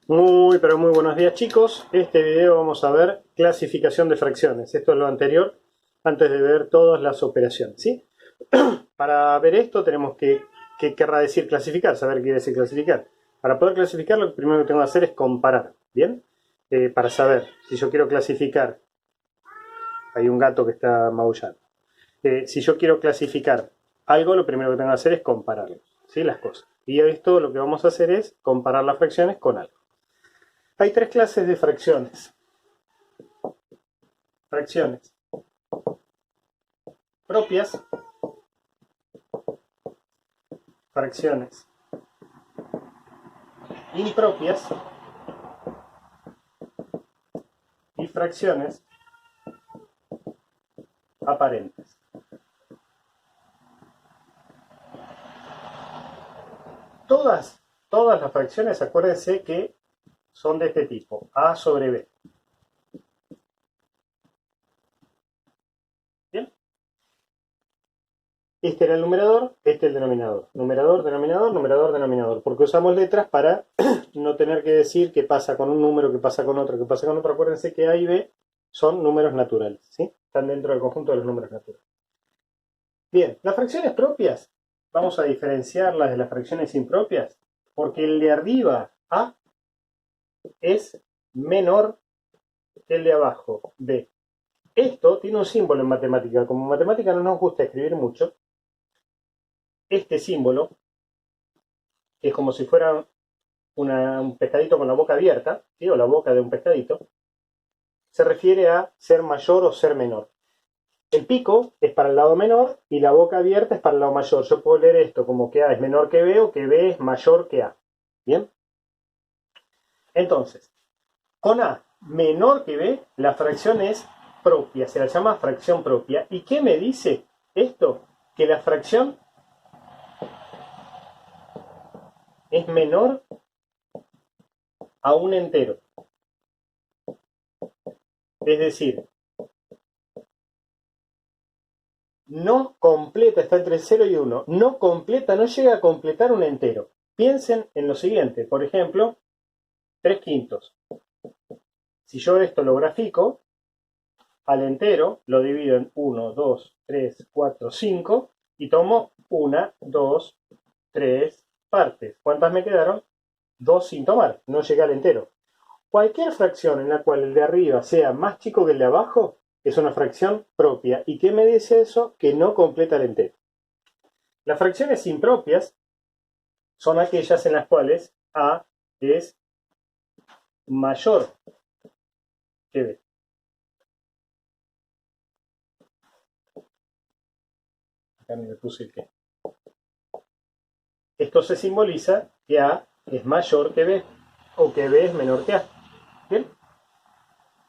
Muy, pero muy buenos días, chicos. Este video vamos a ver clasificación de fracciones. Esto es lo anterior, antes de ver todas las operaciones, ¿sí? Para ver esto tenemos ¿qué querrá decir clasificar? Saber qué quiere decir clasificar. Para poder clasificar, lo primero que tengo que hacer es comparar, ¿bien? Para saber si yo quiero clasificar, hay un gato que está maullando. Si yo quiero clasificar algo, lo primero que tengo que hacer es compararlo, ¿sí? Las cosas. Y esto lo que vamos a hacer es comparar las fracciones con algo. Hay tres clases de fracciones. Fracciones propias, fracciones impropias y fracciones aparentes. Todas las fracciones, acuérdense que son de este tipo, A sobre B. ¿Bien? Este era el numerador, este el denominador. Numerador, denominador, numerador, denominador. Porque usamos letras para no tener que decir qué pasa con un número, qué pasa con otro, qué pasa con otro. Acuérdense que A y B son números naturales, ¿sí? Están dentro del conjunto de los números naturales. Bien, las fracciones propias, vamos a diferenciarlas de las fracciones impropias, porque el de arriba, A, es menor que el de abajo, B. Esto tiene un símbolo en matemática. Como en matemática no nos gusta escribir mucho, este símbolo, que es como si fuera un pescadito con la boca abierta, ¿sí? O la boca de un pescadito, se refiere a ser mayor o ser menor. El pico es para el lado menor y la boca abierta es para el lado mayor. Yo puedo leer esto como que A es menor que B o que B es mayor que A. ¿Bien? Entonces, con A menor que B, la fracción es propia, se la llama fracción propia. ¿Y qué me dice esto? Que la fracción es menor a un entero. Es decir, no completa, está entre 0 y 1, no completa, no llega a completar un entero. Piensen en lo siguiente, por ejemplo, 3 quintos. Si yo esto lo grafico, al entero lo divido en 1, 2, 3, 4, 5 y tomo 1, 2, 3 partes. ¿Cuántas me quedaron? 2 sin tomar, no llegué al entero. Cualquier fracción en la cual el de arriba sea más chico que el de abajo es una fracción propia. ¿Y qué me dice eso? Que no completa el entero. Las fracciones impropias son aquellas en las cuales A es mayor que B. Acá me puse el que. Esto se simboliza que A es mayor que B o que B es menor que A. ¿Bien?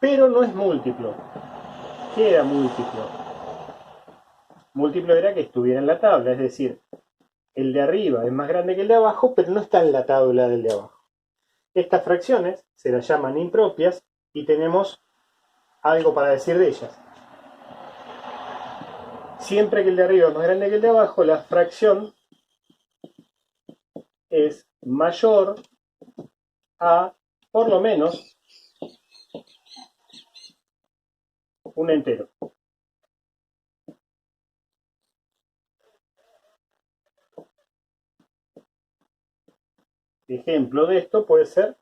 Pero no es múltiplo. ¿Qué era múltiplo? Múltiplo era que estuviera en la tabla, es decir, el de arriba es más grande que el de abajo, pero no está en la tabla del de abajo. Estas fracciones se las llaman impropias y tenemos algo para decir de ellas. Siempre que el de arriba es más grande que el de abajo, la fracción es mayor a, por lo menos, un entero. Ejemplo de esto puede ser,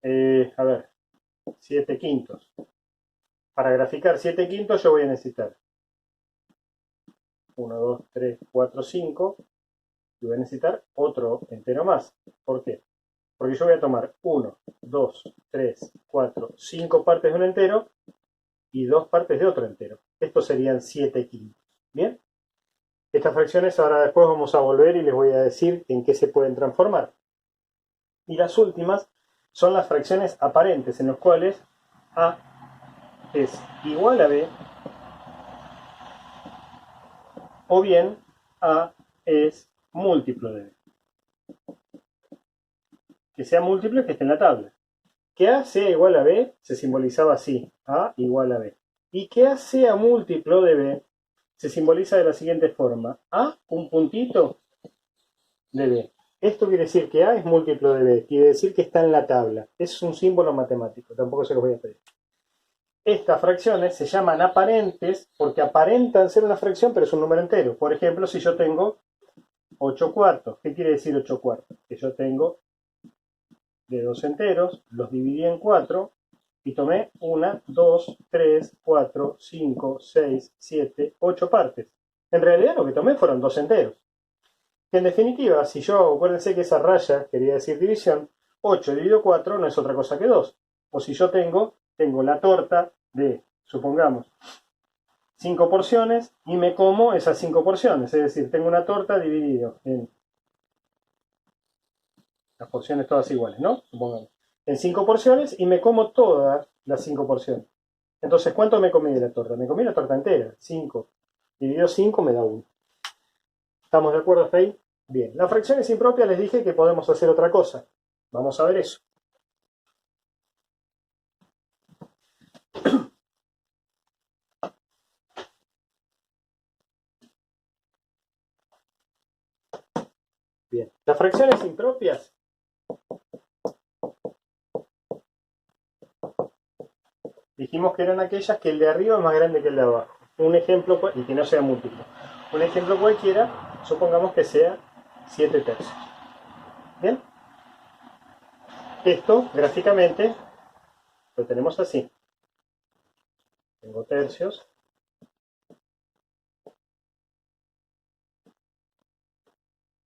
a ver, 7 quintos. Para graficar 7 quintos yo voy a necesitar 1, 2, 3, 4, 5 y voy a necesitar otro entero más. ¿Por qué? Porque yo voy a tomar 1, 2, 3, 4, 5 partes de un entero y 2 partes de otro entero. Estos serían 7 quintos. ¿Bien? Estas fracciones ahora después vamos a volver y les voy a decir en qué se pueden transformar. Y las últimas son las fracciones aparentes, en las cuales A es igual a B o bien A es múltiplo de B. Que sea múltiplo es que esté en la tabla. Que A sea igual a B se simbolizaba así, A igual a B. Y que A sea múltiplo de B se simboliza de la siguiente forma, A un puntito de B. Esto quiere decir que A es múltiplo de B, quiere decir que está en la tabla. Es un símbolo matemático, tampoco se los voy a pedir. Estas fracciones se llaman aparentes porque aparentan ser una fracción, pero es un número entero. Por ejemplo, si yo tengo 8 cuartos, ¿qué quiere decir 8 cuartos? Que yo tengo de dos enteros, los dividí en 4 y tomé 1, 2, 3, 4, 5, 6, 7, 8 partes. En realidad lo que tomé fueron dos enteros. Que en definitiva, si yo, acuérdense que esa raya quería decir división, 8 dividido 4 no es otra cosa que 2. O si yo tengo la torta de, supongamos, 5 porciones y me como esas 5 porciones. Es decir, tengo una torta dividida en las porciones todas iguales, ¿no? Supongamos. En 5 porciones y me como todas las 5 porciones. Entonces, ¿cuánto me comí de la torta? Me comí la torta entera. 5 dividido 5 me da 1. ¿Estamos de acuerdo hasta ahí? Bien. Las fracciones impropias les dije que podemos hacer otra cosa. Vamos a ver eso. Bien. Las fracciones impropias dijimos que eran aquellas que el de arriba es más grande que el de abajo. Un ejemplo, y que no sea múltiplo. Un ejemplo cualquiera, supongamos que sea 7 tercios. ¿Bien? Esto, gráficamente, lo tenemos así. Tengo tercios.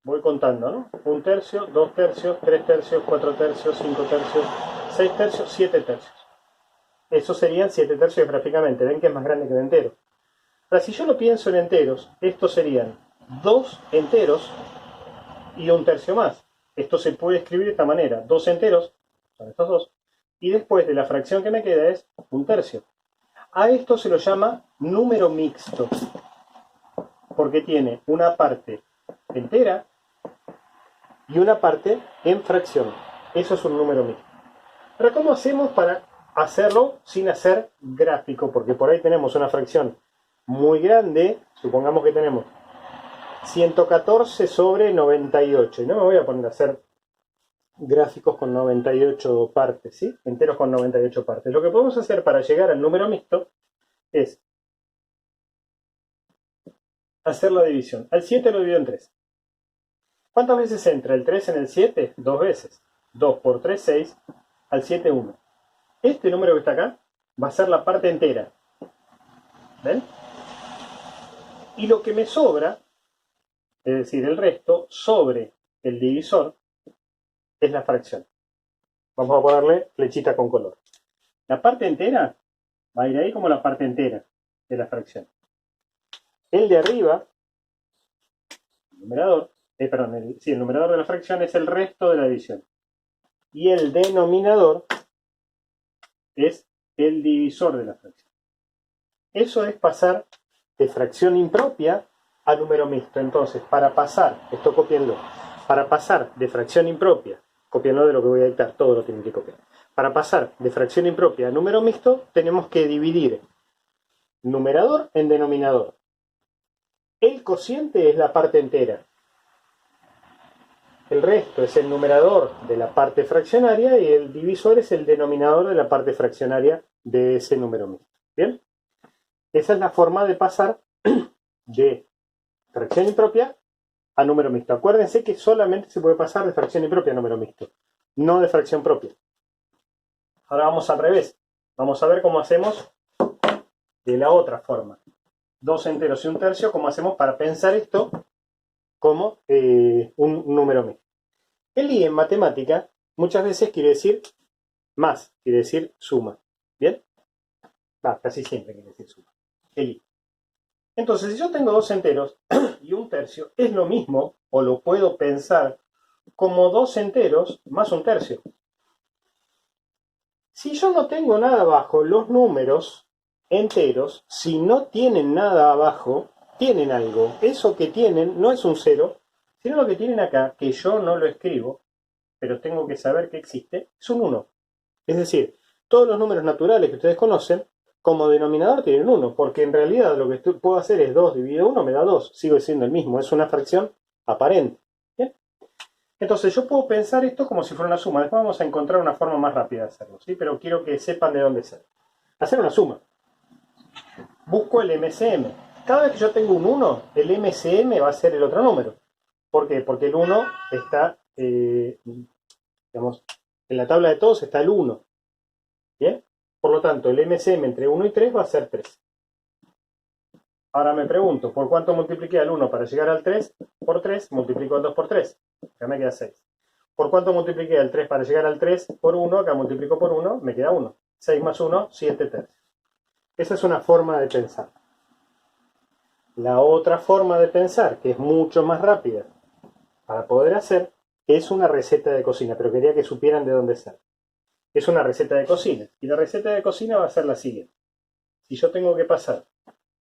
Voy contando, ¿no? 1 tercio, 2 tercios, 3 tercios, 4 tercios, 5 tercios, 6 tercios, 7 tercios. Esos serían 7 tercios gráficamente. Ven que es más grande que el entero. Ahora, si yo lo pienso en enteros, estos serían 2 enteros y 1 tercio más. Esto se puede escribir de esta manera. 2 enteros, son estos dos. Y después de la fracción que me queda es 1 tercio. A esto se lo llama número mixto. Porque tiene una parte entera y una parte en fracción. Eso es un número mixto. Ahora, ¿cómo hacemos para hacerlo sin hacer gráfico? Porque por ahí tenemos una fracción muy grande. Supongamos que tenemos 114 sobre 98. Y no me voy a poner a hacer gráficos con 98 partes, ¿sí? Enteros con 98 partes. Lo que podemos hacer para llegar al número mixto es hacer la división. Al 7 lo divido en 3. ¿Cuántas veces entra el 3 en el 7? 2 veces. 2 por 3, 6. Al 7, 1. Este número que está acá va a ser la parte entera. ¿Ven? Y lo que me sobra, es decir, el resto, sobre el divisor, es la fracción. Vamos a ponerle flechita con color. La parte entera va a ir ahí como la parte entera de la fracción. El de arriba, el numerador, el numerador de la fracción es el resto de la división. Y el denominador es el divisor de la fracción. Eso es pasar de fracción impropia a número mixto. Entonces, para pasar, esto copienlo, para pasar de fracción impropia, copienlo de lo que voy a dictar, todo lo tienen que copiar. Para pasar de fracción impropia a número mixto, tenemos que dividir numerador en denominador. El cociente es la parte entera. El resto es el numerador de la parte fraccionaria y el divisor es el denominador de la parte fraccionaria de ese número mixto. ¿Bien? Esa es la forma de pasar de fracción impropia a número mixto. Acuérdense que solamente se puede pasar de fracción impropia a número mixto, no de fracción propia. Ahora vamos al revés. Vamos a ver cómo hacemos de la otra forma. 2 enteros y 1 tercio, cómo hacemos para pensar esto como un número mixto. El i en matemática muchas veces quiere decir más, quiere decir suma. ¿Bien? Casi siempre quiere decir suma. El i. Entonces, si yo tengo 2 enteros y 1 tercio, es lo mismo, o lo puedo pensar como 2 enteros más 1 tercio. Si yo no tengo nada abajo, los números enteros, si no tienen nada abajo, tienen algo. Eso que tienen no es un 0, sino lo que tienen acá, que yo no lo escribo, pero tengo que saber que existe, es un 1. Es decir, todos los números naturales que ustedes conocen, como denominador tienen 1, porque en realidad lo que puedo hacer es 2 dividido 1 me da 2, sigue siendo el mismo, es una fracción aparente. ¿Bien? Entonces yo puedo pensar esto como si fuera una suma. Después vamos a encontrar una forma más rápida de hacerlo, ¿sí? Pero quiero que sepan de dónde ser. Hacer una suma. Busco el MCM. Cada vez que yo tengo un 1, el MCM va a ser el otro número. ¿Por qué? Porque el 1 está, digamos, en la tabla de todos está el 1. ¿Bien? Por lo tanto, el MCM entre 1 y 3 va a ser 3. Ahora me pregunto, ¿por cuánto multipliqué al 1 para llegar al 3? Por 3, multiplico el 2 por 3. Acá me queda 6. ¿Por cuánto multipliqué al 3 para llegar al 3? Por 1, acá multiplico por 1, me queda 1. 6 más 1, 7 tercios. Esa es una forma de pensar. La otra forma de pensar, que es mucho más rápida para poder hacer, es una receta de cocina, pero quería que supieran de dónde ser. Es una receta de cocina. Y la receta de cocina va a ser la siguiente. Si yo tengo que pasar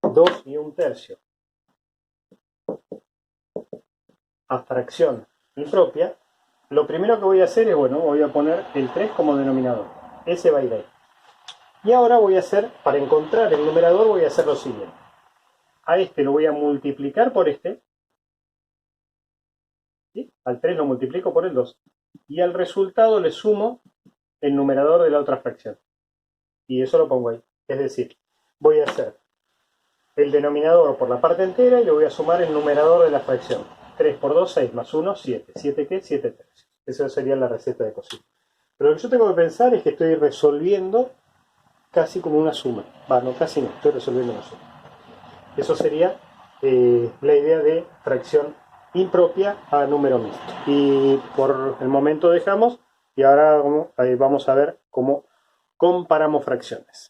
2 y 1/3 a fracción impropia, lo primero que voy a hacer es, bueno, voy a poner el 3 como denominador. Ese va a ir ahí. Y ahora voy a hacer, para encontrar el numerador, voy a hacer lo siguiente. A este lo voy a multiplicar por este. ¿Sí? Al 3 lo multiplico por el 2. Y al resultado le sumo el numerador de la otra fracción. Y eso lo pongo ahí. Es decir, voy a hacer el denominador por la parte entera y le voy a sumar el numerador de la fracción. 3 por 2, 6 más 1, 7. ¿7 qué? 7 tercios. Esa sería la receta de cocina. Pero lo que yo tengo que pensar es que estoy resolviendo casi como una suma. No, casi no, estoy resolviendo una suma. Eso sería la idea de fracción impropia a número mixto. Y por el momento dejamos y ahora vamos a ver cómo comparamos fracciones.